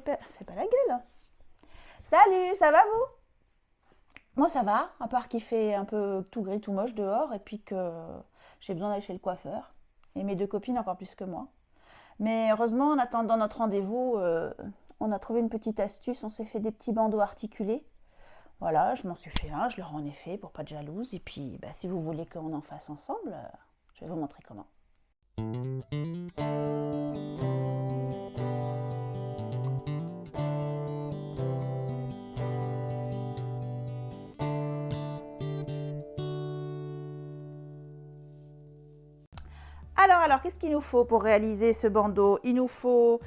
fais pas la gueule. Salut, ça va vous? Moi ça va, à part qu'il fait un peu tout gris, tout moche dehors et puis que j'ai besoin d'aller chez le coiffeur. Et mes 2 copines encore plus que moi. Mais heureusement, en attendant notre rendez-vous, on a trouvé une petite astuce, on s'est fait des petits bandeaux articulés. Voilà, je m'en suis fait un, je leur en ai fait pour pas de jalouse. Et puis, bah, si vous voulez qu'on en fasse ensemble, je vais vous montrer comment. Alors, qu'est-ce qu'il nous faut pour réaliser ce bandeau? Il nous faut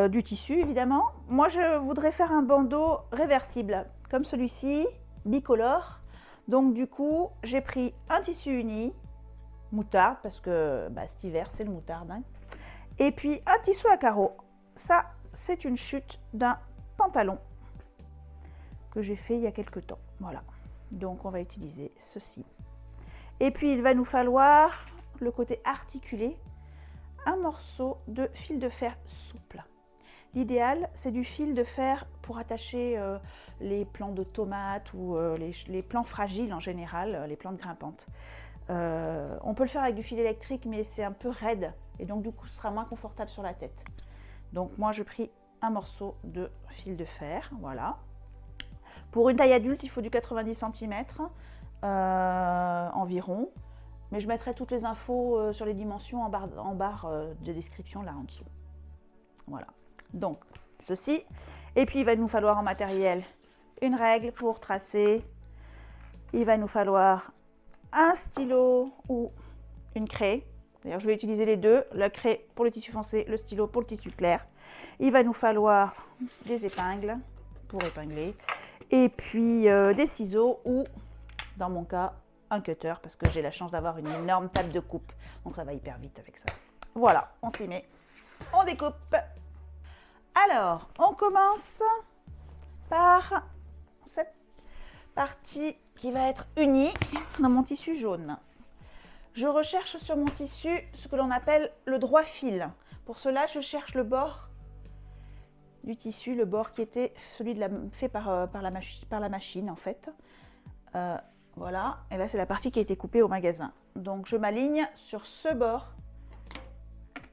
du tissu, évidemment. Moi, je voudrais faire un bandeau réversible, comme celui-ci, bicolore. Donc, du coup, j'ai pris un tissu uni, moutarde, parce que bah, cet hiver, c'est le moutarde. Hein. Et puis, un tissu à carreaux. Ça, c'est une chute d'un pantalon que j'ai fait il y a quelques temps. Voilà. Donc, on va utiliser ceci. Et puis, il va nous falloir le côté articulé, un morceau de fil de fer souple. L'idéal, c'est du fil de fer pour attacher les plants de tomates ou les plants fragiles en général, les plantes grimpantes. On peut le faire avec du fil électrique, mais c'est un peu raide et donc du coup, ce sera moins confortable sur la tête. Donc moi, je pris un morceau de fil de fer, voilà. Pour une taille adulte, il faut du 90 cm environ. Mais je mettrai toutes les infos sur les dimensions en barre de description là en dessous. Voilà. Donc, ceci. Et puis, il va nous falloir en matériel une règle pour tracer. Il va nous falloir un stylo ou une craie. D'ailleurs, je vais utiliser les deux. La craie pour le tissu foncé, le stylo pour le tissu clair. Il va nous falloir des épingles pour épingler. Et puis, des ciseaux ou, dans mon cas, un cutter parce que j'ai la chance d'avoir une énorme table de coupe. Donc ça va hyper vite avec ça. Voilà, on s'y met. On découpe. Alors, on commence par cette partie qui va être unie dans mon tissu jaune. Je recherche sur mon tissu ce que l'on appelle le droit fil. Pour cela, je cherche le bord du tissu, le bord qui était celui fait par la machine en fait. Voilà, et là c'est la partie qui a été coupée au magasin. Donc je m'aligne sur ce bord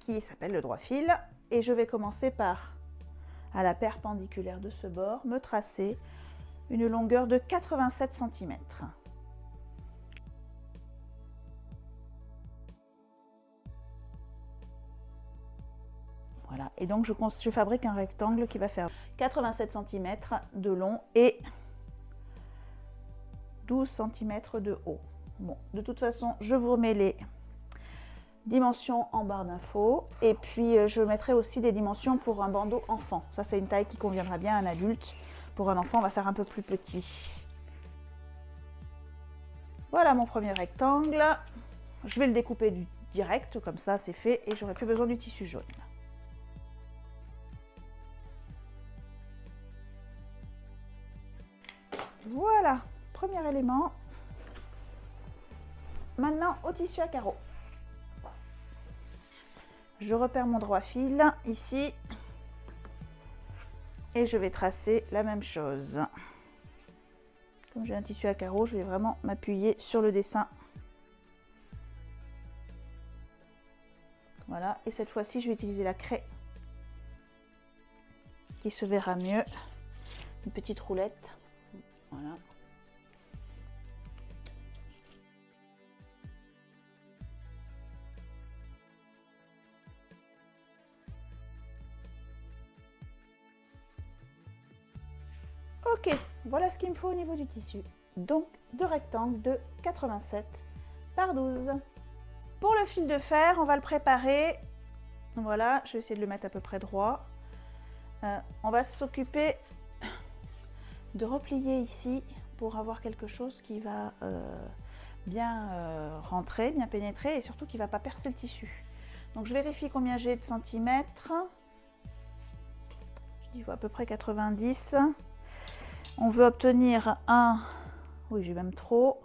qui s'appelle le droit fil et je vais commencer par, à la perpendiculaire de ce bord, me tracer une longueur de 87 cm. Voilà, et donc je fabrique un rectangle qui va faire 87 cm de long et 12 cm de haut. Bon, de toute façon, je vous remets les dimensions en barre d'infos. Et puis, je mettrai aussi des dimensions pour un bandeau enfant. Ça, c'est une taille qui conviendra bien à un adulte. Pour un enfant, on va faire un peu plus petit. Voilà mon premier rectangle. Je vais le découper direct, comme ça, c'est fait. Et j'aurai plus besoin du tissu jaune. Voilà. Premier élément. Maintenant au tissu à carreaux. Je repère mon droit fil ici et je vais tracer la même chose. Comme j'ai un tissu à carreaux, je vais vraiment m'appuyer sur le dessin. Voilà, et cette fois-ci, je vais utiliser la craie qui se verra mieux. Une petite roulette. Voilà. Ok, voilà ce qu'il me faut au niveau du tissu. Donc, 2 rectangles de 87 par 12. Pour le fil de fer, on va le préparer. Voilà, je vais essayer de le mettre à peu près droit. On va s'occuper de replier ici pour avoir quelque chose qui va bien rentrer, bien pénétrer et surtout qui ne va pas percer le tissu. Donc je vérifie combien j'ai de centimètres. Je dis à peu près 90. On veut obtenir un... Oui, j'ai même trop.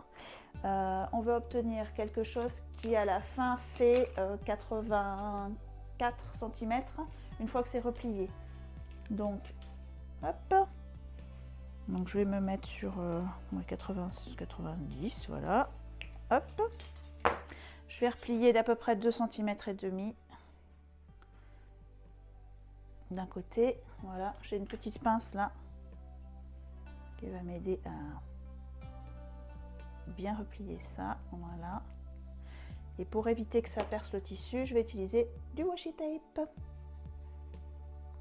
On veut obtenir quelque chose qui à la fin fait 84 cm une fois que c'est replié. Donc, hop. Donc je vais me mettre sur 90, voilà. Hop. Je vais replier d'à peu près 2,5 cm d'un côté. Voilà, j'ai une petite pince là qui va m'aider à bien replier ça. Voilà. Et pour éviter que ça perce le tissu, je vais utiliser du washi tape.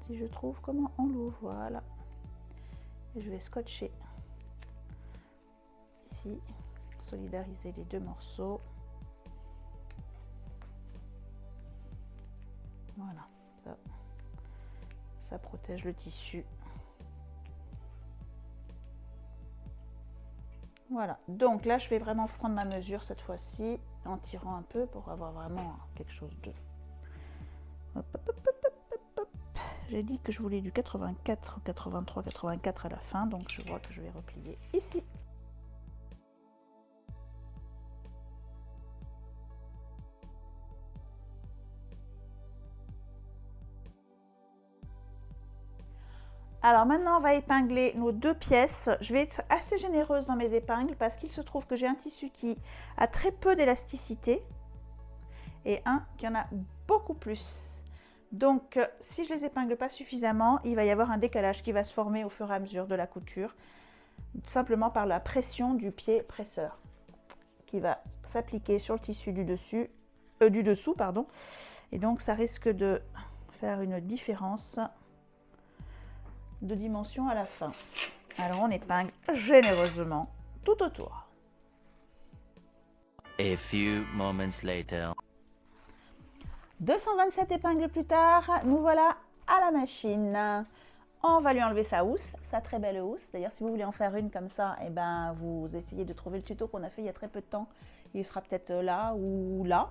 Si je trouve comment on l'ouvre, voilà. Et je vais scotcher ici, solidariser les deux morceaux. Voilà, ça protège le tissu. Voilà, donc là je vais vraiment prendre ma mesure cette fois-ci en tirant un peu pour avoir vraiment quelque chose de... Hop, hop, hop, hop, hop, hop. J'ai dit que je voulais du 84, 83, 84 à la fin, donc je vois que je vais replier ici. Alors maintenant, on va épingler nos deux pièces. Je vais être assez généreuse dans mes épingles parce qu'il se trouve que j'ai un tissu qui a très peu d'élasticité et un qui en a beaucoup plus. Donc, si je les épingle pas suffisamment, il va y avoir un décalage qui va se former au fur et à mesure de la couture, simplement par la pression du pied presseur qui va s'appliquer sur le tissu du dessous, pardon. Et donc, ça risque de faire une différence de dimension à la fin. Alors on épingle généreusement tout autour. A few moments later. 227 épingles plus tard, nous voilà à la machine. On va lui enlever sa housse, sa très belle housse. D'ailleurs, si vous voulez en faire une comme ça, et ben vous essayez de trouver le tuto qu'on a fait il y a très peu de temps. Il sera peut-être là ou là.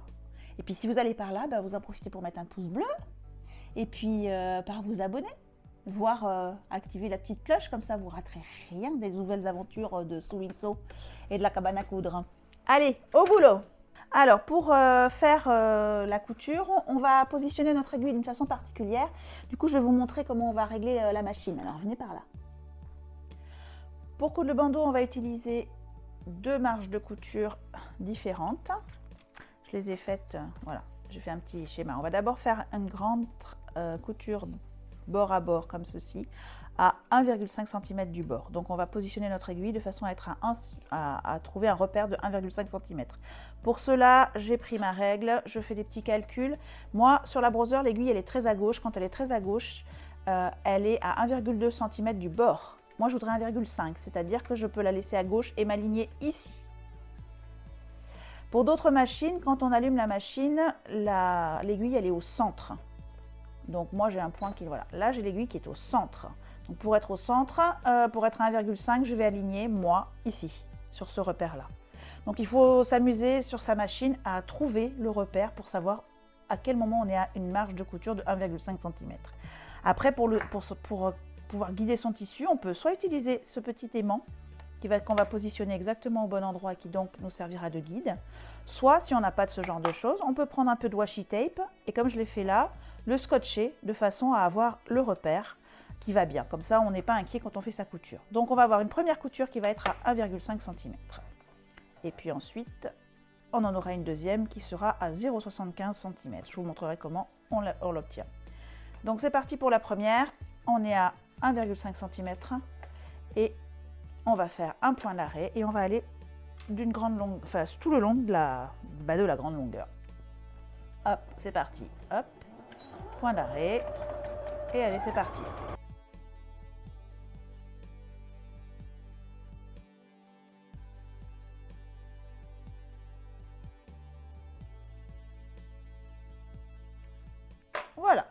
Et puis si vous allez par là, ben, vous en profitez pour mettre un pouce bleu et puis par vous abonner. Voire activer la petite cloche, comme ça vous raterez rien des nouvelles aventures de Sewinso et de la cabane à coudre. Allez, au boulot! Alors pour faire la couture, on va positionner notre aiguille d'une façon particulière. Du coup, je vais vous montrer comment on va régler la machine. Alors venez par là. Pour coudre le bandeau, on va utiliser deux marges de couture différentes. Je les ai faites, voilà, j'ai fait un petit schéma. On va d'abord faire une grande couture bord à bord comme ceci à 1,5 cm du bord. Donc on va positionner notre aiguille de façon à être à trouver un repère de 1,5 cm. Pour cela, j'ai pris ma règle, je fais des petits calculs. Moi, sur la brosseur, l'aiguille elle est très à gauche. Quand elle est très à gauche, elle est à 1,2 cm du bord. Moi, je voudrais 1,5, c'est-à-dire que je peux la laisser à gauche et m'aligner ici. Pour d'autres machines, quand on allume la machine, l'aiguille elle est au centre. Donc moi j'ai un point qui, voilà, là j'ai l'aiguille qui est au centre. Donc pour être au centre, pour être à 1,5, je vais aligner moi ici, sur ce repère-là. Donc il faut s'amuser sur sa machine à trouver le repère pour savoir à quel moment on est à une marge de couture de 1,5 cm. Après pour pouvoir guider son tissu, on peut soit utiliser ce petit aimant qu'on va positionner exactement au bon endroit et qui donc nous servira de guide, soit si on n'a pas de ce genre de choses, on peut prendre un peu de washi tape et comme je l'ai fait là, le scotcher de façon à avoir le repère qui va bien. Comme ça, on n'est pas inquiet quand on fait sa couture. Donc, on va avoir une première couture qui va être à 1,5 cm. Et puis ensuite, on en aura une deuxième qui sera à 0,75 cm. Je vous montrerai comment on l'obtient. Donc, c'est parti pour la première. On est à 1,5 cm et on va faire un point d'arrêt et on va aller d'une grande longueur, enfin tout le long de la grande longueur. Hop, c'est parti. Hop. Point d'arrêt et allez, c'est parti. Voilà.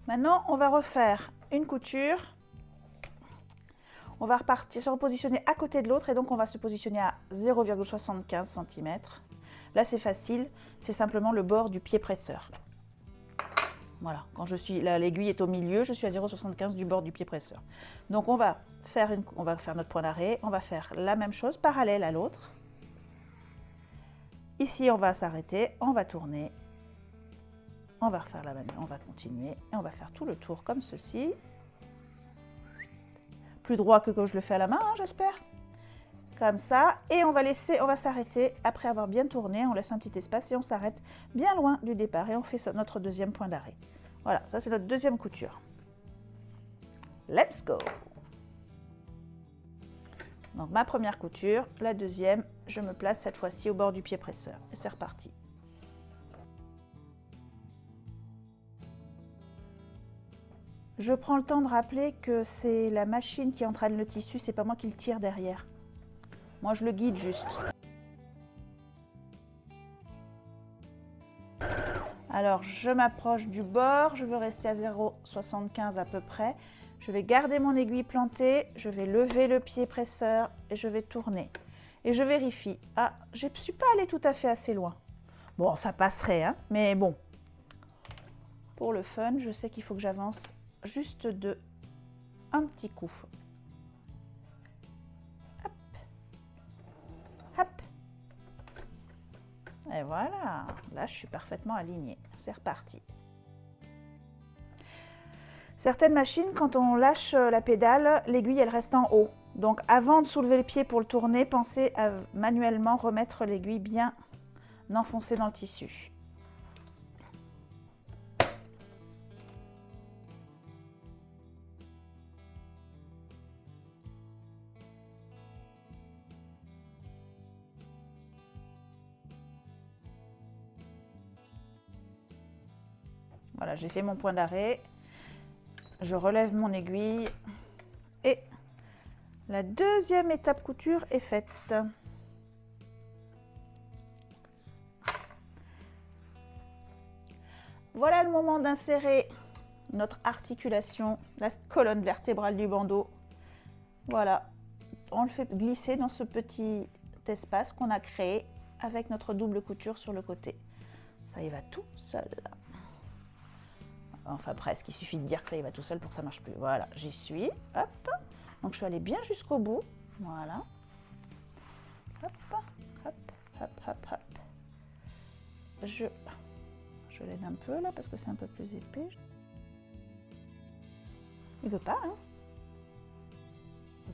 Maintenant, on va refaire une couture. On va repartir, se repositionner à côté de l'autre et donc on va se positionner à 0,75 cm. Là, c'est facile, c'est simplement le bord du pied presseur. Voilà, quand je suis là, l'aiguille est au milieu, je suis à 0,75 du bord du pied presseur. Donc on va faire notre point d'arrêt, on va faire la même chose parallèle à l'autre. Ici, on va s'arrêter, on va tourner. On va refaire la même, on va continuer et on va faire tout le tour comme ceci. Plus droit que quand je le fais à la main, hein, j'espère. Comme ça, et on va s'arrêter après avoir bien tourné, on laisse un petit espace et on s'arrête bien loin du départ et on fait notre deuxième point d'arrêt. Voilà, ça c'est notre deuxième couture. Let's go! Donc ma première couture, la deuxième, je me place cette fois-ci au bord du pied presseur et c'est reparti. Je prends le temps de rappeler que c'est la machine qui entraîne le tissu, c'est pas moi qui le tire derrière. Moi, je le guide juste. Alors, je m'approche du bord. Je veux rester à 0,75 à peu près. Je vais garder mon aiguille plantée. Je vais lever le pied presseur et je vais tourner. Et je vérifie. Ah, je ne suis pas allée tout à fait assez loin. Bon, ça passerait, hein, mais bon. Pour le fun, je sais qu'il faut que j'avance juste de un petit coup. Hop. Et voilà, là je suis parfaitement alignée. C'est reparti. Certaines machines, quand on lâche la pédale, l'aiguille elle reste en haut. Donc avant de soulever le pied pour le tourner, pensez à manuellement remettre l'aiguille bien enfoncée dans le tissu. Voilà, j'ai fait mon point d'arrêt. Je relève mon aiguille et la deuxième étape couture est faite. Voilà le moment d'insérer notre articulation, la colonne vertébrale du bandeau. Voilà, on le fait glisser dans ce petit espace qu'on a créé avec notre double couture sur le côté. Ça y va tout seul. Enfin presque, il suffit de dire que ça y va tout seul pour que ça marche plus. Voilà, j'y suis. Hop. Donc je suis allée bien jusqu'au bout. Voilà. Hop, hop, hop, hop, hop. Je l'aide un peu là parce que c'est un peu plus épais. Il veut pas, hein?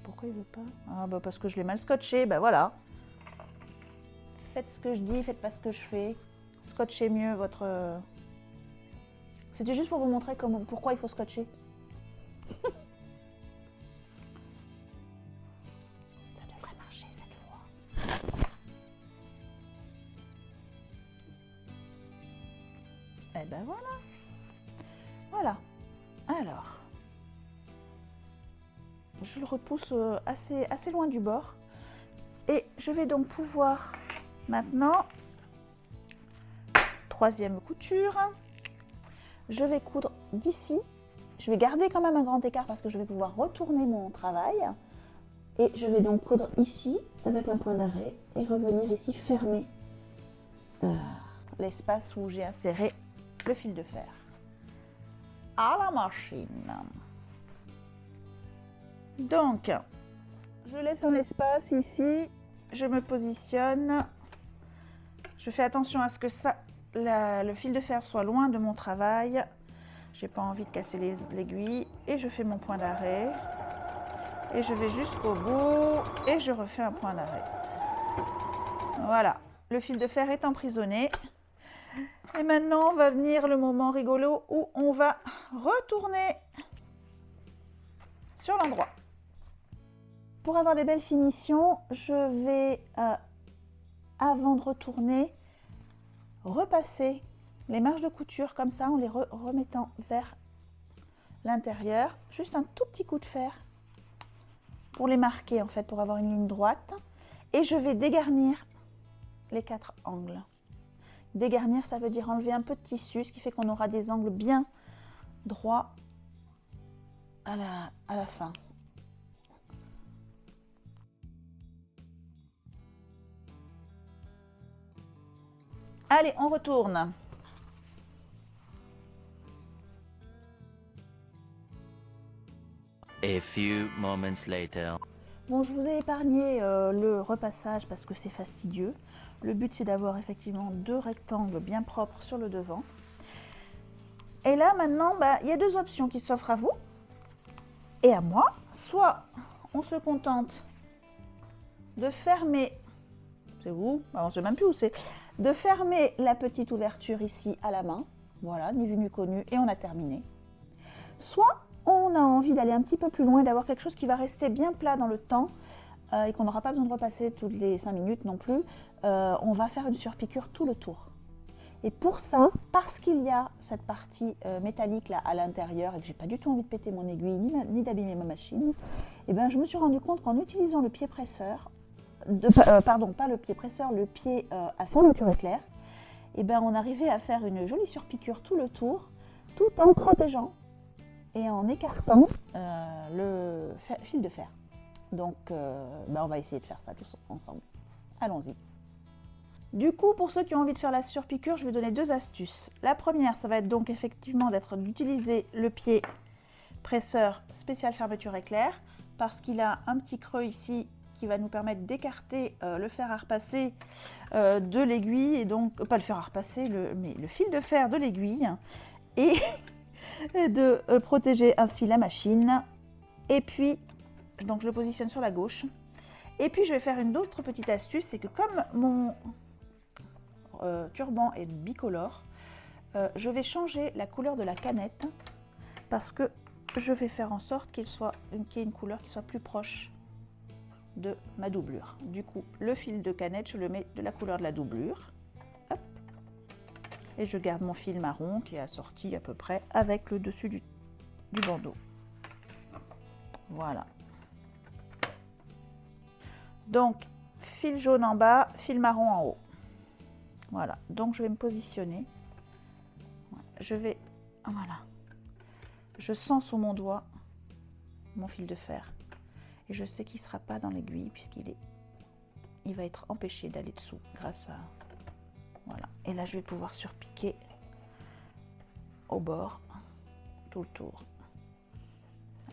Pourquoi il veut pas? Ah bah parce que je l'ai mal scotché, bah voilà. Faites ce que je dis, faites pas ce que je fais. Scotchez mieux votre... C'était juste pour vous montrer pourquoi il faut scotcher. Ça devrait marcher cette fois. Et ben voilà. Voilà. Alors, je le repousse assez loin du bord. Et je vais donc pouvoir maintenant, troisième couture. Je vais coudre d'ici. Je vais garder quand même un grand écart parce que je vais pouvoir retourner mon travail. Et je vais donc coudre ici avec un point d'arrêt et revenir ici fermer l'espace où j'ai inséré le fil de fer. À la machine. Donc, je laisse un espace ici. Je me positionne. Je fais attention à ce que le fil de fer soit loin de mon travail. J'ai pas envie de casser l'aiguille et je fais mon point d'arrêt et je vais jusqu'au bout et je refais un point d'arrêt. Voilà, le fil de fer est emprisonné et maintenant va venir le moment rigolo où on va retourner sur l'endroit. Pour avoir des belles finitions, je vais avant de retourner repasser les marges de couture comme ça en les remettant vers l'intérieur. Juste un tout petit coup de fer pour les marquer en fait, pour avoir une ligne droite. Et je vais dégarnir les 4 angles. Dégarnir, ça veut dire enlever un peu de tissu, ce qui fait qu'on aura des angles bien droits à la fin. Allez, on retourne. A few moments later. Bon, je vous ai épargné le repassage parce que c'est fastidieux. Le but, c'est d'avoir effectivement 2 rectangles bien propres sur le devant. Et là, maintenant, bah, il y a deux options qui s'offrent à vous et à moi. Soit on se contente de fermer, c'est où? Bah, on ne sait même plus où c'est. De fermer la petite ouverture ici à la main. Voilà, ni vu ni connu, et on a terminé. Soit on a envie d'aller un petit peu plus loin, d'avoir quelque chose qui va rester bien plat dans le temps et qu'on n'aura pas besoin de repasser toutes les 5 minutes non plus. On va faire une surpiqûre tout le tour. Et pour ça, parce qu'il y a cette partie métallique là à l'intérieur et que j'ai pas du tout envie de péter mon aiguille ni d'abîmer ma machine, et ben, je me suis rendu compte qu'en utilisant le pied presseur, pardon, pas le pied presseur, le pied à fermeture éclair, et ben, on arrivait à faire une jolie surpiqûre tout le tour, tout en protégeant et en écartant le fil de fer. Donc, ben, on va essayer de faire ça tous ensemble. Allons-y. Du coup, pour ceux qui ont envie de faire la surpiqûre, je vais donner deux astuces. La première, ça va être donc effectivement d'utiliser le pied presseur spécial fermeture éclair, parce qu'il a un petit creux ici qui va nous permettre d'écarter le fer à repasser de l'aiguille, et donc, pas le fer à repasser, mais le fil de fer de l'aiguille, et de protéger ainsi la machine. Et puis, donc je le positionne sur la gauche. Et puis je vais faire une autre petite astuce, c'est que comme mon turban est bicolore, je vais changer la couleur de la canette, parce que je vais faire en sorte qu'il y ait une couleur qui soit plus proche de ma doublure. Du coup, le fil de canette, je le mets de la couleur de la doublure. Hop. Et je garde mon fil marron qui est assorti à peu près avec le dessus du bandeau. Voilà. Donc, fil jaune en bas, fil marron en haut. Voilà. Donc, je vais me positionner. Voilà. Je sens sous mon doigt mon fil de fer. Et je sais qu'il ne sera pas dans l'aiguille il va être empêché d'aller dessous grâce à... Voilà. Et là, je vais pouvoir surpiquer au bord tout le tour.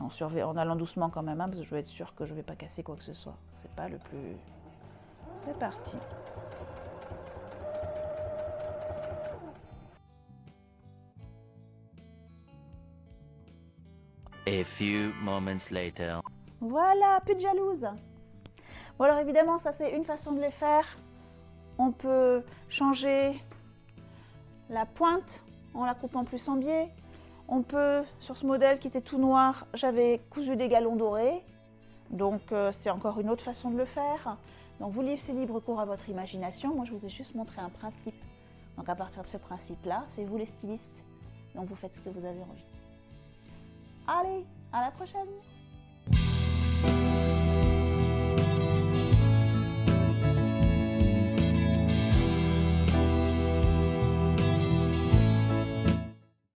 En allant doucement quand même, hein, parce que je veux être sûre que je ne vais pas casser quoi que ce soit. C'est pas le plus... C'est parti. A few moments later. Voilà, plus de jalouse. Bon alors évidemment, ça c'est une façon de les faire. On peut changer la pointe en la coupant plus en biais. On peut, sur ce modèle qui était tout noir, j'avais cousu des galons dorés. Donc c'est encore une autre façon de le faire. Donc vous laissez libre cours à votre imagination. Moi je vous ai juste montré un principe. Donc à partir de ce principe-là, c'est vous les stylistes. Donc vous faites ce que vous avez envie. Allez, à la prochaine!